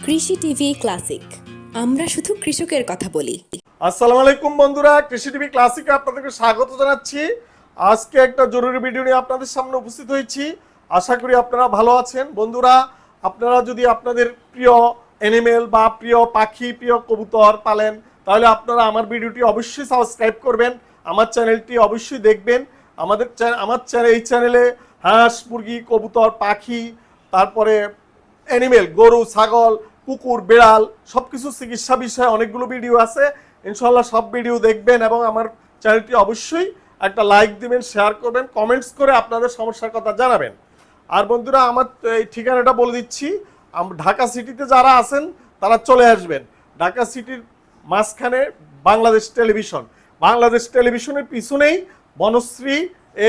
কৃষি TV classic, আমরা শুধু কৃষকের কথা বলি। আসসালামু আলাইকুম বন্ধুরা, কৃষি টিভি ক্লাসিকে আপনাদেরকে স্বাগত জানাচ্ছি। আজকে একটা জরুরি ভিডিও নিয়ে আপনাদের সামনে উপস্থিত হয়েছি। আশা করি আপনারা ভালো আছেন। বন্ধুরা, আপনারা যদি আপনাদের প্রিয় অ্যানিমেল বা প্রিয় পাখি, প্রিয় কবুতর পালেন, তাহলে আপনারা আমার ভিডিওটি অবশ্যই সাবস্ক্রাইব করবেন, আমার চ্যানেলটি অবশ্যই দেখবেন। এই চ্যানেলে হাঁস, মুরগি, কবুতর, পাখি, তারপরে অ্যানিমেল, গরু, ছাগল, কুকুর, বিড়াল সব কিছু চিকিৎসা বিষয়ে অনেকগুলো ভিডিও আছে। ইনশাল্লাহ সব ভিডিও দেখবেন এবং আমার চ্যানেলটি অবশ্যই একটা লাইক দিবেন, শেয়ার করবেন, কমেন্টস করে আপনাদের সমস্যার কথা জানাবেন। আর বন্ধুরা, আমার এই ঠিকানাটা বলে দিচ্ছি। ঢাকা সিটিতে যারা আছেন তারা চলে আসবেন। ঢাকা সিটির মাঝখানে বাংলাদেশ টেলিভিশন, বাংলাদেশ টেলিভিশনের পিছনেই Banasree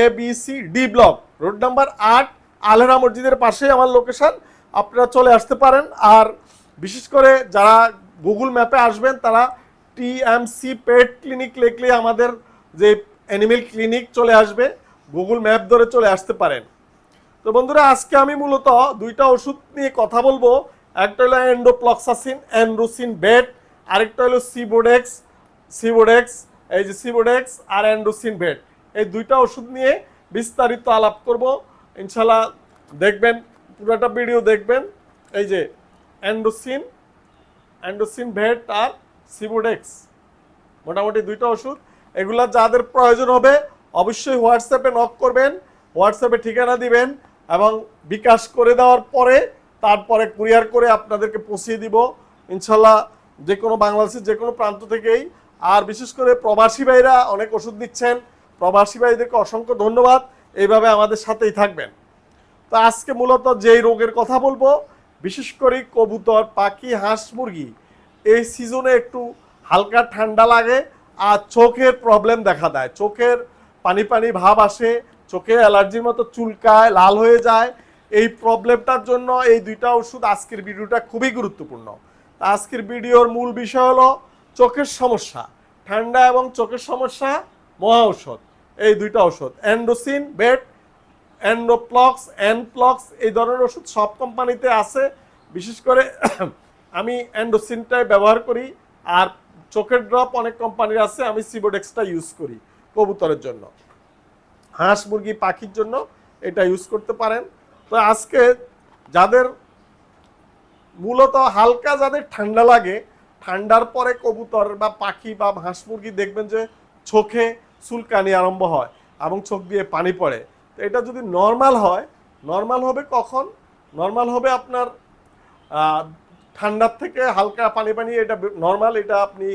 ABC-D block, road number 8, Alhera মসজিদের পাশেই আমার লোকেশন। আপনারা চলে আসতে পারেন। আর বিশেষ করে যারা গুগল ম্যাপে আসবেন তারা TMC পেট ক্লিনিক লিখলে আমাদের যে অ্যানিমেল ক্লিনিক চলে আসবে, গুগল ম্যাপ ধরে চলে আসতে পারেন। তো বন্ধুরা, আজকে আমি মূলত দুইটা ওষুধ নিয়ে কথা বলবো। একটা হলো এন্ডোপ্লক্সাসিন, অ্যান্ড্রোসিন বেট, আরেকটা হলো সিবোডেক্স, এই যে সিবোডেক্স আর অ্যান্ড্রোসিন বেট, এই দুইটা ওষুধ নিয়ে বিস্তারিত আলাপ করব। ইনশাল্লাহ দেখবেন, পুরোটা ভিডিও দেখবেন। এই যে অ্যান্ড্রোসিন ভেট আর সিবোডেক্স, মোটামুটি দুইটা ওষুধ। এগুলা যাদের প্রয়োজন হবে অবশ্যই হোয়াটসঅ্যাপে নক করবেন, হোয়াটসঅ্যাপে ঠিকানা দিবেন এবং বিকাশ করে দেওয়ার পরে তারপরে কুরিয়ার করে আপনাদেরকে পৌঁছিয়ে দিব ইনশাল্লাহ, যে কোনো বাংলাদেশের যে কোনো প্রান্ত থেকেই। আর বিশেষ করে প্রবাসী ভাইরা অনেক ওষুধ নিচ্ছেন, প্রবাসী ভাইদেরকে অসংখ্য ধন্যবাদ, এইভাবে আমাদের সাথেই থাকবেন। তো আজকে মূলত যেই রোগের কথা বলবো, বিশেষ করে কবুতর, পাখি, হাঁস, মুরগি, এই সিজনে একটু হালকা ঠান্ডা লাগে আর চোখের প্রবলেম দেখা দেয়, চোখের পানি পানি ভাব আসে, চোখে অ্যালার্জির মতো চুলকায়, লাল হয়ে যায়। এই প্রবলেমটার জন্য এই দুইটা ওষুধ, আজকের ভিডিওটা খুবই গুরুত্বপূর্ণ। আজকের ভিডিওর মূল বিষয় হলো চোখের সমস্যা, ঠান্ডা এবং চোখের সমস্যা, মহা ঔষধ, এই দুইটা ওষুধ অ্যান্ড্রোসিন বেট, এনপ্লক্স, এই ধরনের ওষুধ সব কোম্পানিতে আছে। বিশেষ করে আমি অ্যান্ড্রোসিনটাই ব্যবহার করি। আর চোখের ড্রপ অনেক কোম্পানির আছে, আমি সিবোডেক্সটা ইউজ করি কবুতরের জন্য। হাঁস, মুরগি, পাখির জন্য এটা ইউজ করতে পারেন। তো আজকে যাদের মূলত হালকা, যাদের ঠান্ডা লাগে, ঠান্ডার পরে কবুতর বা পাখি বা হাঁস মুরগি দেখবেন যে চোখে চুলকানি আরম্ভ হয় এবং চোখ দিয়ে পানি পড়ে। তো এটা যদি নর্মাল হয়, নর্মাল হবে কখন? নর্মাল হবে আপনার ঠান্ডার থেকে হালকা পানি পানি, এটা নর্মাল। এটা আপনি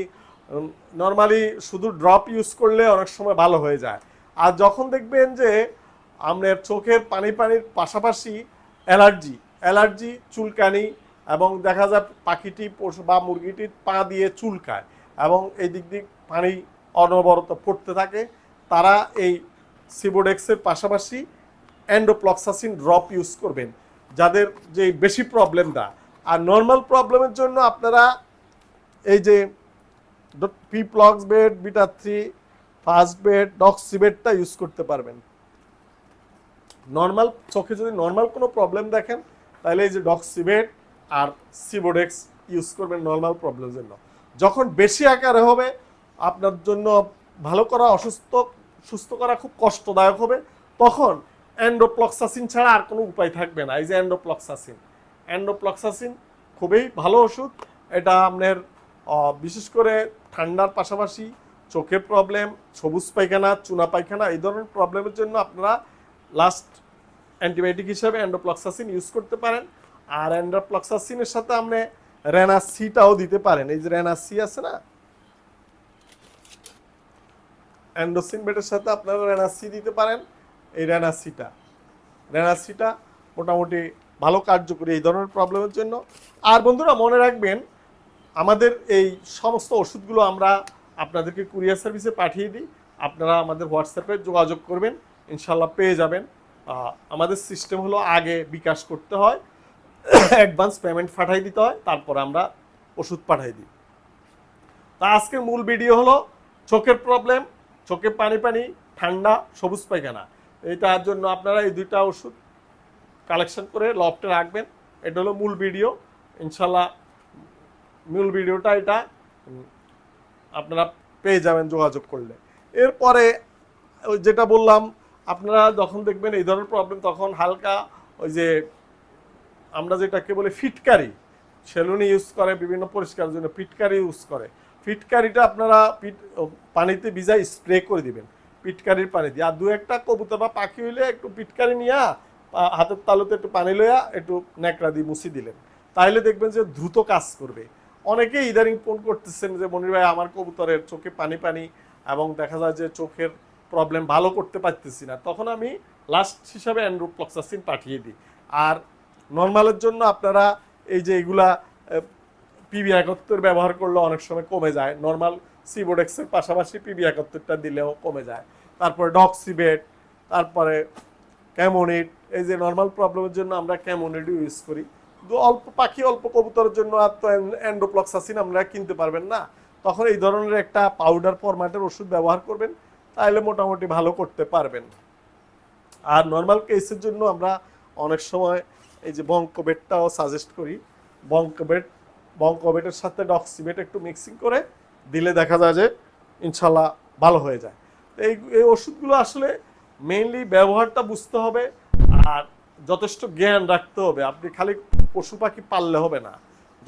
নর্মালি শুধু ড্রপ ইউজ করলে অনেক সময় ভালো হয়ে যায়। আর যখন দেখবেন যে আপনার চোখের পানি পানির পাশাপাশি অ্যালার্জি, চুলকানি, এবং দেখা যায় পাখিটি বা মুরগিটির পা দিয়ে চুলকায় এবং এই দিক পানি অনবরত পড়তে থাকে, তারা এই সিবোডেক্সের পাশাপাশি এন্ডোপ্লক্সাসিন ড্রপ ইউজ করবেন, যাদের যে বেশি প্রবলেমটা। আর নর্মাল প্রবলেমের জন্য আপনারা এই যে পিপ্লক্স বেড, বিটা-3, ফাস্ট বেড, ডক্সিবেটটা ইউজ করতে পারবেন। নর্মাল চোখে যদি নর্মাল কোনো প্রবলেম দেখেন, তাহলে এই যে ডক্সিবেট আর সিবোডেক্স ইউজ করবেন নর্মাল প্রবলেমের জন্য। যখন বেশি আকারে হবে, আপনার জন্য ভালো করা, সুস্থ করা খুব কষ্টদায়ক হবে, তখন এন্ডোপ্লক্সাসিন ছাড়া আর কোনো উপায় থাকবে না। এই যে এন্ডোপ্লক্সাসিন খুবই ভালো ওষুধ। এটা আপনার বিশেষ করে ঠান্ডার পাশাপাশি চোখের প্রবলেম, সবুজ পায়খানা, চুনা পায়খানা, এই ধরনের প্রবলেমের জন্য আপনারা লাস্ট অ্যান্টিবায়োটিক হিসাবে এন্ডোপ্লক্সাসিন ইউজ করতে পারেন। আর এন্ডোপ্লক্সাসিনের সাথে আপনি রেনাসিটাও দিতে পারেন। এই যে রেনাসি আছে না, অ্যান্ড্রোসিন বেটের সাথে আপনারা রেনাসি দিতে পারেন। এই রেনাসিটা মোটামুটি ভালো কার্যকরী এই ধরনের প্রবলেমের জন্য। আর বন্ধুরা, মনে রাখবেন, আমাদের এই সমস্ত ওষুধগুলো আমরা আপনাদেরকে কুরিয়ার সার্ভিসে পাঠিয়ে দিই। আপনারা আমাদের হোয়াটসঅ্যাপে যোগাযোগ করবেন, ইনশাল্লাহ পেয়ে যাবেন। আমাদের সিস্টেম হলো আগে বিকাশ করতে হয়, অ্যাডভান্স পেমেন্ট পাঠাই দিতে হয়, তারপর আমরা ওষুধ পাঠাই দিই। তা আজকের মূল ভিডিও হলো চোখের প্রবলেম, চোখে পানি পানি, ঠান্ডা, সবুজ পায়খানা। এইটার জন্য আপনারা এই দুইটা ওষুধ কালেকশন করে লফটে রাখবেন। এটা হলো মূল ভিডিও। ইনশাল্লাহ মূল ভিডিওটা এটা আপনারা পেয়ে যাবেন যোগাযোগ করলে। এরপরে ওই যেটা বললাম, আপনারা যখন দেখবেন এই ধরনের প্রবলেম, তখন হালকা ওই যে আমরা যেটাকে বলি ফিটকারি, সেলুনি ইউজ করে বিভিন্ন পরিষ্কারের জন্য ফিটকারি ইউজ করে। ফিটকারিটা আপনারা পানিতে ভিজায় স্প্রে করে দিবেন পিটকারির পানি দিয়ে। আর দু একটা কবুতর বা পাখি হইলে একটু পিটকারি নিয়ে হাতের তালুতে একটু পানি লইয়া একটু ন্যাকড়া দিয়ে মুছি দিলেন, তাহলে দেখবেন যে দ্রুত কাজ করবে। অনেকেই ইদানিং ফোন করতেছেন যে মনির ভাই আমার কবুতরের চোখে পানি পানি এবং দেখা যায় যে চোখের প্রবলেম ভালো করতে পারতেছি না, তখন আমি লাস্ট হিসাবে অ্যান্ড্রোফ্লক্সাসিন পাঠিয়ে দিই। আর নর্মালের জন্য আপনারা এই যে এগুলা PB71 ব্যবহার করলে অনেক সময় কমে যায়, নর্মাল সিবোডেক্সের পাশাপাশি PB71টা দিলেও কমে যায়। তারপরে ডক্সিবেট, তারপরে ক্যামোনিড, এই যে নর্মাল প্রবলেমের জন্য আমরা ক্যামোনিড ইউজ করি। তো অল্প পাখি অল্প কবুতরের জন্য আর তো অ্যান্ড্রোফ্লক্সাসিন আমরা কিনতে পারবেন না, তখন এই ধরনের একটা পাউডার ফরম্যাটের ওষুধ ব্যবহার করবেন, তাহলে মোটামুটি ভালো করতে পারবেন। আর নর্মাল কেসের জন্য আমরা অনেক সময় এই যে বঙ্কোবেটটাও সাজেস্ট করি। বঙ্কোবেটের সাথে ডক্সিবেট একটু মিক্সিং করে দিলে দেখা যায় যে ইনশাল্লাহ ভালো হয়ে যায়। এই ওষুধগুলো আসলে মেইনলি ব্যবহারটা বুঝতে হবে আর যথেষ্ট জ্ঞান রাখতে হবে। আপনি খালি পশু পাখি পাললে হবে না,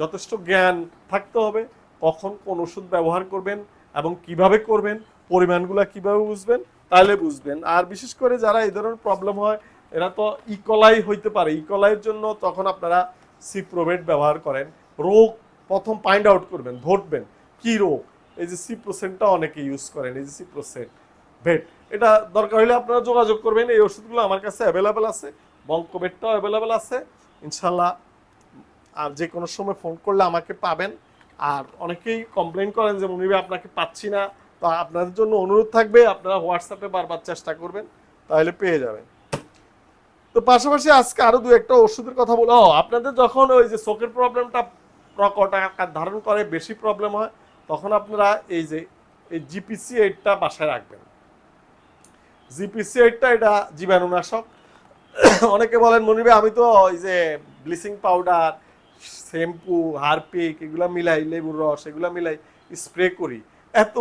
যথেষ্ট জ্ঞান থাকতে হবে কখন কোন ওষুধ ব্যবহার করবেন এবং কিভাবে করবেন, পরিমাণগুলো কিভাবে বুঝবেন, তাহলে বুঝবেন। আর বিশেষ করে যারা এই ধরনের প্রবলেম হয়, এরা তো ইকোলাই হইতে পারে, ইকোলাইয়ের জন্য তখন আপনারা সিপ্রোভেট ব্যবহার করেন। রোগ প্রথম ফাইন্ড আউট করবেন, ধরবেন কি রোগ। এই যে সিপ্রোসেনটা অনেকে ইউজ করেন, এই যে সিপ্রোসেন ভেট, এটা দরকার হলে আপনারা যোগাযোগ করবেন। এই ওষুধগুলো আমার কাছে অ্যাভেলেবেল আছে, বঙ্কোভেটটাও অ্যাভেলেবেল আছে ইনশাল্লাহ। আর যে কোনো সময় ফোন করলে আমাকে পাবেন। আর অনেকেই কমপ্লেন করেন যে মনির ভাই আপনাকে পাচ্ছি না, তো আপনাদের জন্য অনুরোধ থাকবে আপনারা হোয়াটসঅ্যাপে বারবার চেষ্টা করবেন, তাহলে পেয়ে যাবেন। তো পাশাপাশি আজকে আরো দু একটা ওষুধের কথা বলো। আপনাদের যখন ওই যে চোখের প্রবলেমটা প্রকট আকার ধারণ করে, বেশি প্রবলেম হয়, তখন আপনারা এই যে এই GPC8টা বাসায় রাখবেন। GPC8টা এটা জীবাণুনাশক। অনেকে বলেন মনির ভাই আমি তো ওই যে ব্লিচিং পাউডার, শ্যাম্পু, হারপিক এগুলা মিলাই, লেবুর রস এগুলা মিলাই স্প্রে করি। এত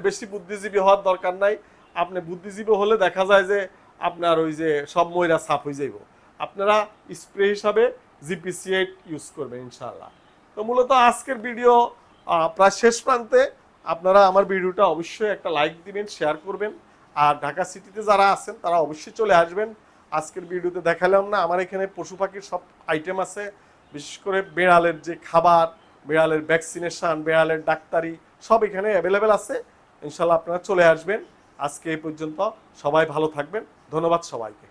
বেশি বুদ্ধিজীবী হওয়ার দরকার নাই। আপনি বুদ্ধিজীবী হলে দেখা যায় যে আপনার ওই যে সব ময়লা সাফ হয়ে যাইব। আপনারা স্প্রে হিসাবে GPC8 ইউজ করবেন ইনশাআল্লাহ। তো মূলত আজকের ভিডিও প্রায় শেষ প্রান্তে। আপনারা আমার ভিডিওটা অবশ্যই একটা লাইক দিবেন, শেয়ার করবেন। আর ঢাকা সিটিতে যারা আছেন তারা অবশ্যই চলে আসবেন। আজকের ভিডিওতে দেখালাম না, আমার এখানে পশু পাখির সব আইটেম আছে, বিশেষ করে বিড়ালের যে খাবার, বিড়ালের ভ্যাকসিনেশন, বিড়ালের ডাক্তারি সব এখানে অ্যাভেলেবেল আছে। ইনশাল্লাহ আপনারা চলে আসবেন। আজকে এই পর্যন্ত, সবাই ভালো থাকবেন। ধন্যবাদ সবাইকে।